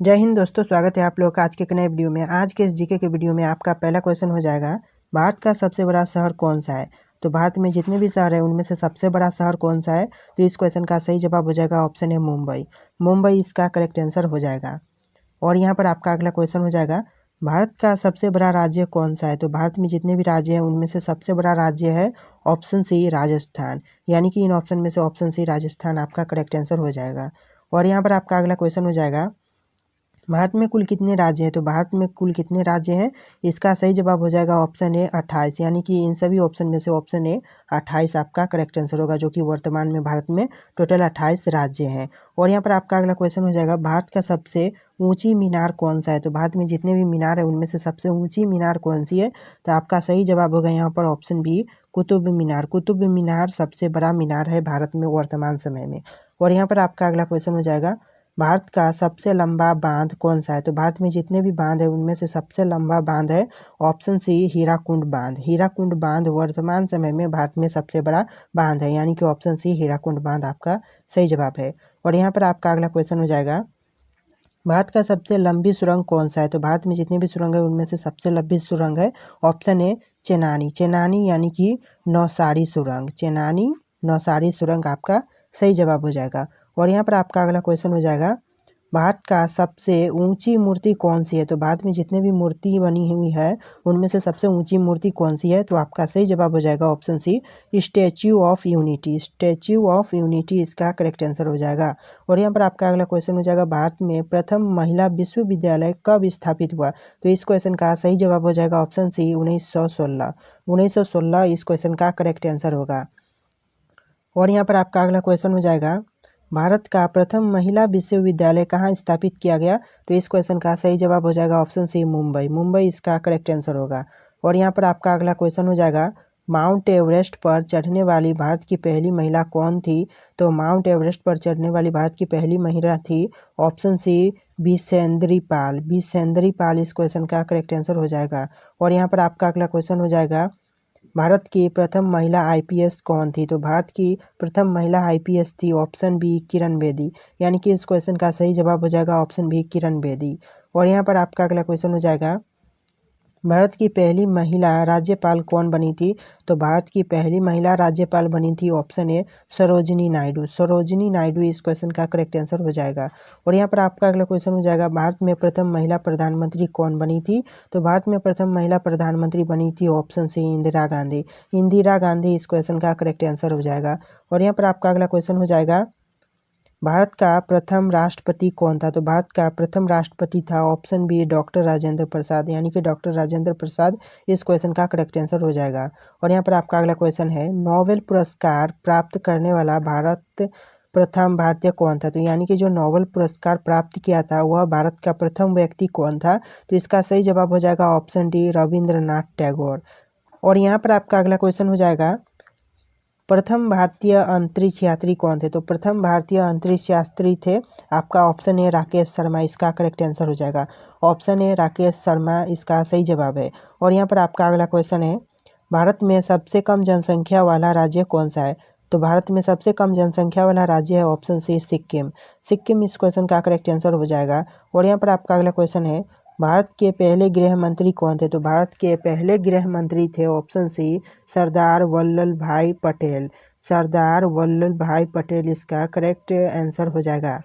जय हिंद दोस्तों, स्वागत है आप लोग का आज के एक नए वीडियो में। आज के इस जीके के वीडियो में आपका पहला क्वेश्चन हो जाएगा, भारत का सबसे बड़ा शहर कौन सा है। तो भारत में जितने भी शहर है उनमें से सबसे बड़ा शहर कौन सा है। तो इस क्वेश्चन का सही जवाब हो जाएगा ऑप्शन है मुंबई। मुंबई इसका करेक्ट आंसर हो जाएगा। और यहाँ पर आपका अगला क्वेश्चन हो जाएगा, भारत का सबसे बड़ा राज्य कौन सा है। तो भारत में जितने भी राज्य हैं उनमें से सबसे बड़ा राज्य है ऑप्शन सी राजस्थान। यानी कि इन ऑप्शन में से ऑप्शन सी राजस्थान आपका करेक्ट आंसर हो जाएगा। और यहाँ पर आपका अगला क्वेश्चन हो जाएगा, भारत में कुल कितने राज्य हैं। तो भारत में कुल कितने राज्य हैं, इसका सही जवाब हो जाएगा ऑप्शन ए 28। यानी कि इन सभी ऑप्शन में से ऑप्शन ए 28 आपका करेक्ट आंसर होगा, जो कि वर्तमान में भारत में टोटल 28 राज्य हैं। और यहाँ पर आपका अगला क्वेश्चन हो जाएगा, भारत का सबसे ऊंची मीनार कौन सा है। तो भारत में जितने भी मीनार है उनमें से सबसे ऊंची मीनार कौन सी है। तो आपका सही जवाब होगा यहाँ पर ऑप्शन बी कुतुब मीनार। कुतुब मीनार सबसे बड़ा मीनार है भारत में वर्तमान समय में। और यहाँ पर आपका अगला क्वेश्चन हो जाएगा, भारत का सबसे लंबा बांध कौन सा है। तो भारत में जितने भी बांध है उनमें से सबसे लंबा बांध है ऑप्शन सी हीराकुंड बांध। हीराकुंड बांध वर्तमान समय में भारत में सबसे बड़ा बांध है, यानी कि ऑप्शन सी हीराकुंड बांध आपका सही जवाब है। और यहाँ पर आपका अगला क्वेश्चन हो जाएगा, भारत का सबसे लंबी सुरंग कौन सा है। तो भारत में जितनी भी सुरंग है उनमें से सबसे लंबी सुरंग है ऑप्शन ए चेनानी। चेनानी यानी कि नौसारी सुरंग। चेनानी नौसारी सुरंग आपका सही जवाब हो जाएगा। और यहाँ पर आपका अगला क्वेश्चन हो जाएगा, भारत का सबसे ऊंची मूर्ति कौन सी है। तो भारत में जितने भी मूर्ति बनी हुई है उनमें से सबसे ऊंची मूर्ति कौन सी है। तो आपका सही जवाब हो जाएगा option C statue of unity. Statue of unity इसका करेक्ट आंसर हो जाएगा। और यहाँ पर आपका अगला क्वेश्चन हो जाएगा, भारत में प्रथम महिला विश्वविद्यालय कब स्थापित हुआ। तो इस क्वेश्चन का सही जवाब हो जाएगा ऑप्शन सी 1916। 1916 इस क्वेश्चन का करेक्ट आंसर होगा। और यहाँ पर आपका अगला क्वेश्चन हो जाएगा, भारत का प्रथम महिला विश्वविद्यालय कहाँ स्थापित किया गया। तो इस क्वेश्चन का सही जवाब हो जाएगा ऑप्शन सी मुंबई। मुंबई इसका करेक्ट आंसर होगा। और यहाँ पर आपका अगला क्वेश्चन हो जाएगा, माउंट एवरेस्ट पर चढ़ने वाली भारत की पहली महिला कौन थी। तो माउंट एवरेस्ट पर चढ़ने वाली भारत की पहली महिला थी ऑप्शन सी बिसेंद्री पाल। बिसेंद्री पाल इस क्वेश्चन का करेक्ट आंसर हो जाएगा। और यहाँ पर आपका अगला क्वेश्चन हो जाएगा, भारत की प्रथम महिला आईपीएस कौन थी। तो भारत की प्रथम महिला आईपीएस थी ऑप्शन बी किरण बेदी। यानी कि इस क्वेश्चन का सही जवाब हो जाएगा ऑप्शन बी किरण बेदी। और यहाँ पर आपका अगला क्वेश्चन हो जाएगा, भारत की पहली महिला राज्यपाल कौन बनी थी। तो भारत की पहली महिला राज्यपाल बनी थी ऑप्शन ए सरोजिनी नायडू। सरोजिनी नायडू इस क्वेश्चन का करेक्ट आंसर हो जाएगा। और यहाँ पर आपका अगला क्वेश्चन हो जाएगा, भारत में प्रथम महिला प्रधानमंत्री कौन बनी थी। तो भारत में प्रथम महिला प्रधानमंत्री बनी थी ऑप्शन सी इंदिरा गांधी। इंदिरा गांधी इस क्वेश्चन का करेक्ट आंसर हो जाएगा। और यहाँ पर आपका अगला क्वेश्चन हो जाएगा, भारत का प्रथम राष्ट्रपति कौन था। तो भारत का प्रथम राष्ट्रपति था option B doctor Rajendra Prasad. यानी कि डॉक्टर राजेंद्र प्रसाद इस क्वेश्चन का करेक्ट आंसर हो जाएगा। और यहाँ पर आपका अगला क्वेश्चन है, नोबेल पुरस्कार प्राप्त करने वाला भारत प्रथम भारतीय कौन था। तो यानी कि जो नोबेल पुरस्कार प्राप्त किया था वह भारत का प्रथम व्यक्ति कौन था। तो इसका सही जवाब हो जाएगा ऑप्शन डी रविंद्रनाथ टैगोर। और यहाँ पर आपका अगला क्वेश्चन हो जाएगा, प्रथम भारतीय अंतरिक्ष यात्री कौन थे। तो प्रथम भारतीय अंतरिक्ष यात्री थे आपका ऑप्शन ए राकेश शर्मा। इसका करेक्ट आंसर हो जाएगा ऑप्शन ए राकेश शर्मा इसका सही जवाब है। और यहाँ पर आपका अगला क्वेश्चन है, भारत में सबसे कम जनसंख्या वाला राज्य कौन सा है। तो भारत में सबसे कम जनसंख्या वाला राज्य है ऑप्शन सी सिक्किम। सिक्किम इस क्वेश्चन का करेक्ट आंसर हो जाएगा। और यहाँ पर आपका अगला क्वेश्चन है, भारत के पहले गृह मंत्री कौन थे। तो भारत के पहले गृह मंत्री थे ऑप्शन सी सरदार वल्लभ भाई पटेल। सरदार वल्लभ भाई पटेल इसका करेक्ट आंसर हो जाएगा।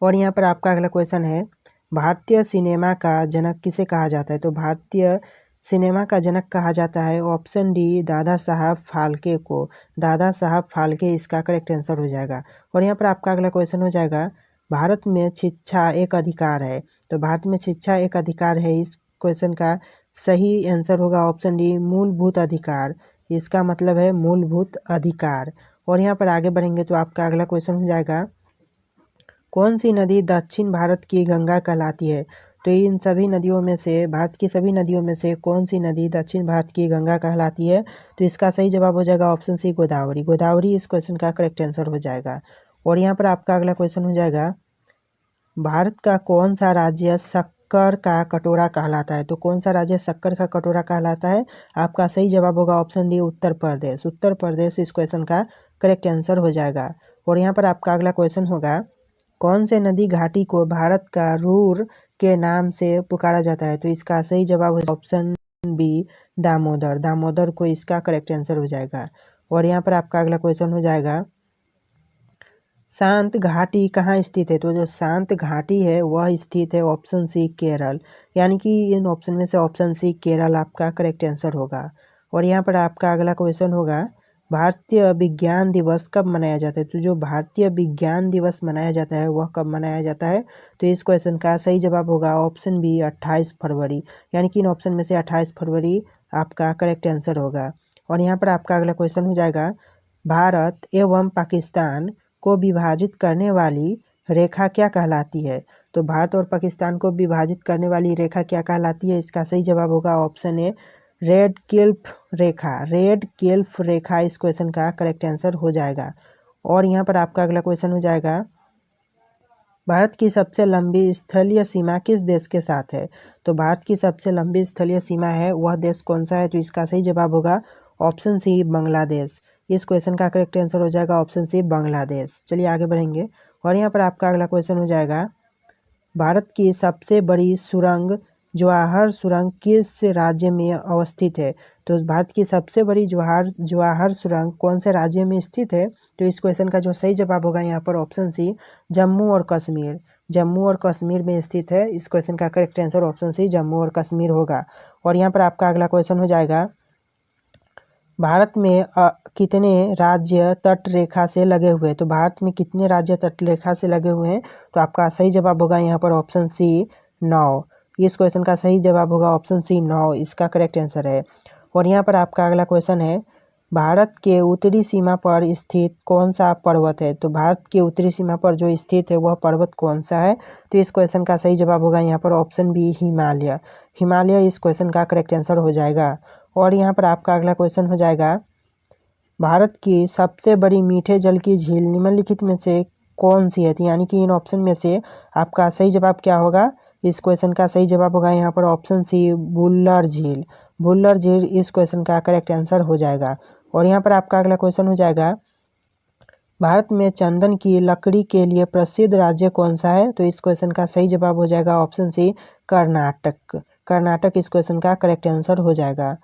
और यहाँ पर आपका अगला क्वेश्चन है, भारतीय सिनेमा का जनक किसे कहा जाता है। तो भारतीय सिनेमा का जनक कहा जाता है ऑप्शन डी दादा साहब फाल्के को। दादा साहब फाल्के इसका करेक्ट आंसर हो जाएगा। और यहाँ पर आपका अगला क्वेश्चन हो जाएगा, भारत में शिक्षा एक अधिकार है। तो भारत में शिक्षा एक अधिकार है इस क्वेश्चन का सही आंसर होगा ऑप्शन डी मूलभूत अधिकार। इसका मतलब है मूलभूत अधिकार। और यहाँ पर आगे बढ़ेंगे तो आपका अगला क्वेश्चन हो जाएगा, कौन सी नदी दक्षिण भारत की गंगा कहलाती है। तो इन सभी नदियों में से भारत की सभी नदियों में से कौन सी नदी दक्षिण भारत की गंगा कहलाती है। तो इसका सही जवाब हो जाएगा ऑप्शन सी गोदावरी। गोदावरी इस क्वेश्चन का करेक्ट आंसर हो जाएगा। और यहाँ पर आपका अगला क्वेश्चन हो जाएगा, भारत का कौन सा राज्य शक्कर का कटोरा कहलाता है। तो कौन सा राज्य शक्कर का कटोरा कहलाता है। आपका सही जवाब होगा ऑप्शन डी उत्तर प्रदेश। उत्तर प्रदेश इस क्वेश्चन का करेक्ट आंसर हो जाएगा। और यहाँ पर आपका अगला क्वेश्चन होगा, कौन से नदी घाटी को भारत का रूर के नाम से पुकारा जाता है? तो इसका सही जवाब है ऑप्शन बी दामोदर। दामोदर को इसका करेक्ट आंसर हो जाएगा। और यहाँ पर आपका अगला क्वेश्चन हो जाएगा, शांत घाटी कहाँ स्थित है? तो जो शांत घाटी है वह स्थित है ऑप्शन सी केरल, यानी कि इन ऑप्शन में से ऑप्शन सी केरल आपका करेक्ट आंसर होगा। और यहाँ पर आपका अगला क्वेश्चन होगा, भारतीय विज्ञान दिवस कब मनाया जाता है? तो जो भारतीय विज्ञान दिवस मनाया जाता है वह कब मनाया जाता है? तो इस क्वेश्चन का सही जवाब होगा ऑप्शन बी 28 फरवरी, यानी कि इन ऑप्शन में से 28 फरवरी आपका करेक्ट आंसर होगा। और यहाँ पर आपका अगला क्वेश्चन हो जाएगा, भारत एवं पाकिस्तान को विभाजित करने वाली रेखा क्या कहलाती है? तो भारत और पाकिस्तान को विभाजित करने वाली रेखा क्या कहलाती है? इसका सही जवाब होगा ऑप्शन ए रेड क्लिफ रेखा। रेड क्लिफ रेखा इस क्वेश्चन का करेक्ट आंसर हो जाएगा। और यहाँ पर आपका अगला क्वेश्चन हो जाएगा, भारत की सबसे लंबी स्थलीय सीमा किस देश के साथ है? तो भारत की सबसे लंबी स्थलीय सीमा है वह देश कौन सा है? तो इसका सही जवाब होगा ऑप्शन सी बांग्लादेश। इस क्वेश्चन का करेक्ट आंसर हो जाएगा ऑप्शन सी बांग्लादेश। चलिए आगे बढ़ेंगे। और यहाँ पर आपका अगला क्वेश्चन हो जाएगा, भारत की सबसे बड़ी सुरंग जवाहर सुरंग किस राज्य में अवस्थित है? तो भारत की सबसे बड़ी जवाहर सुरंग कौन से राज्य में स्थित है? तो इस क्वेश्चन का जो सही जवाब होगा यहाँ पर ऑप्शन सी जम्मू और कश्मीर। जम्मू और कश्मीर में स्थित है। इस क्वेश्चन का correct answer option C Jammu और कश्मीर होगा। और यहाँ पर आपका अगला क्वेश्चन हो जाएगा, भारत में कितने राज्य तट रेखा से लगे हुए हैं? तो भारत में कितने राज्य तट रेखा से लगे हुए हैं? तो आपका सही जवाब होगा यहाँ पर ऑप्शन सी 9। इस क्वेश्चन का सही जवाब होगा ऑप्शन सी 9, इसका करेक्ट आंसर है। और यहाँ पर आपका अगला क्वेश्चन है, भारत के उत्तरी सीमा पर स्थित कौन सा पर्वत है? तो भारत के उत्तरी सीमा पर जो स्थित है वह पर्वत कौन सा है? तो इस क्वेश्चन का सही जवाब होगा यहाँ पर ऑप्शन बी हिमालय। हिमालय इस क्वेश्चन का करेक्ट आंसर हो जाएगा। और यहाँ पर आपका अगला क्वेश्चन हो जाएगा, भारत की सबसे बड़ी मीठे जल की झील निम्नलिखित में से कौन सी है? यानी कि इन ऑप्शन में से आपका सही जवाब क्या होगा? इस क्वेश्चन का सही जवाब होगा यहाँ पर ऑप्शन सी बुल्लर झील। बुल्लर झील इस क्वेश्चन का करेक्ट आंसर हो जाएगा। और यहाँ पर आपका अगला क्वेश्चन हो जाएगा, भारत में चंदन की लकड़ी के लिए प्रसिद्ध राज्य कौन सा है? तो इस क्वेश्चन का सही जवाब हो जाएगा ऑप्शन सी कर्नाटक। कर्नाटक इस क्वेश्चन का करेक्ट आंसर हो जाएगा।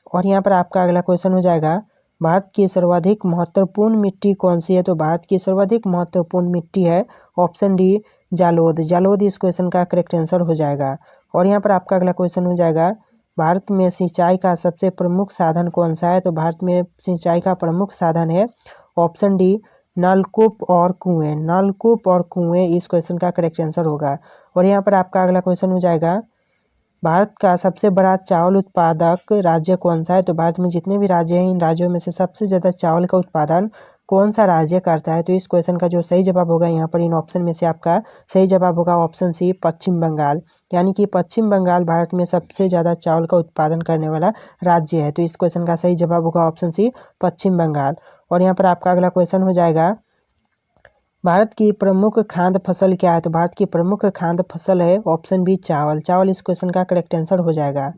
और यहाँ पर आपका अगला क्वेश्चन हो जाएगा, भारत की सर्वाधिक महत्वपूर्ण मिट्टी कौन सी है? तो भारत की सर्वाधिक महत्वपूर्ण मिट्टी है ऑप्शन डी जालोद। जालोद इस क्वेश्चन का करेक्ट आंसर हो जाएगा। और यहाँ पर आपका अगला क्वेश्चन हो जाएगा, भारत में सिंचाई का सबसे प्रमुख साधन कौन सा है? तो भारत में सिंचाई का प्रमुख साधन है ऑप्शन डी नलकूप और कुएं। नलकूप और कुएं इस क्वेश्चन का करेक्ट आंसर होगा। और यहाँ पर आपका अगला क्वेश्चन हो जाएगा, भारत का सबसे बड़ा चावल उत्पादक राज्य कौन सा है? तो भारत में जितने भी राज्य हैं इन राज्यों में से सबसे ज़्यादा चावल का उत्पादन कौन सा राज्य करता है? तो इस क्वेश्चन का जो सही जवाब होगा यहाँ पर इन ऑप्शन में से आपका सही जवाब होगा ऑप्शन सी पश्चिम बंगाल, यानी कि पश्चिम बंगाल भारत में सबसे ज़्यादा चावल का उत्पादन करने वाला राज्य है। तो इस क्वेश्चन का सही जवाब होगा ऑप्शन सी पश्चिम बंगाल। और यहाँ पर आपका अगला क्वेश्चन हो जाएगा, भारत की प्रमुख खाद्य फसल क्या है? तो भारत की प्रमुख खाद्य फसल है ऑप्शन बी चावल। चावल इस क्वेश्चन का करेक्ट आंसर हो जाएगा।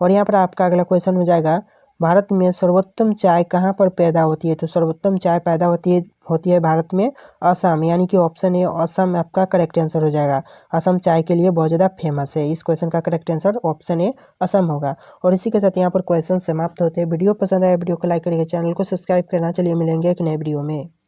और यहाँ पर आपका अगला क्वेश्चन हो जाएगा, भारत में सर्वोत्तम चाय कहाँ पर पैदा होती है? तो सर्वोत्तम चाय पैदा होती है भारत में असम, यानी कि ऑप्शन ए असम आपका करेक्ट आंसर हो जाएगा। असम चाय के लिए बहुत ज़्यादा फेमस है। इस क्वेश्चन का correct answer option A Assam होगा। और इसी के साथ यहाँ पर क्वेश्चन समाप्त होते हैं। वीडियो पसंद आया वीडियो को लाइक करिएगा, चैनल को सब्सक्राइब करना। चलिए मिलेंगे एक नए वीडियो में।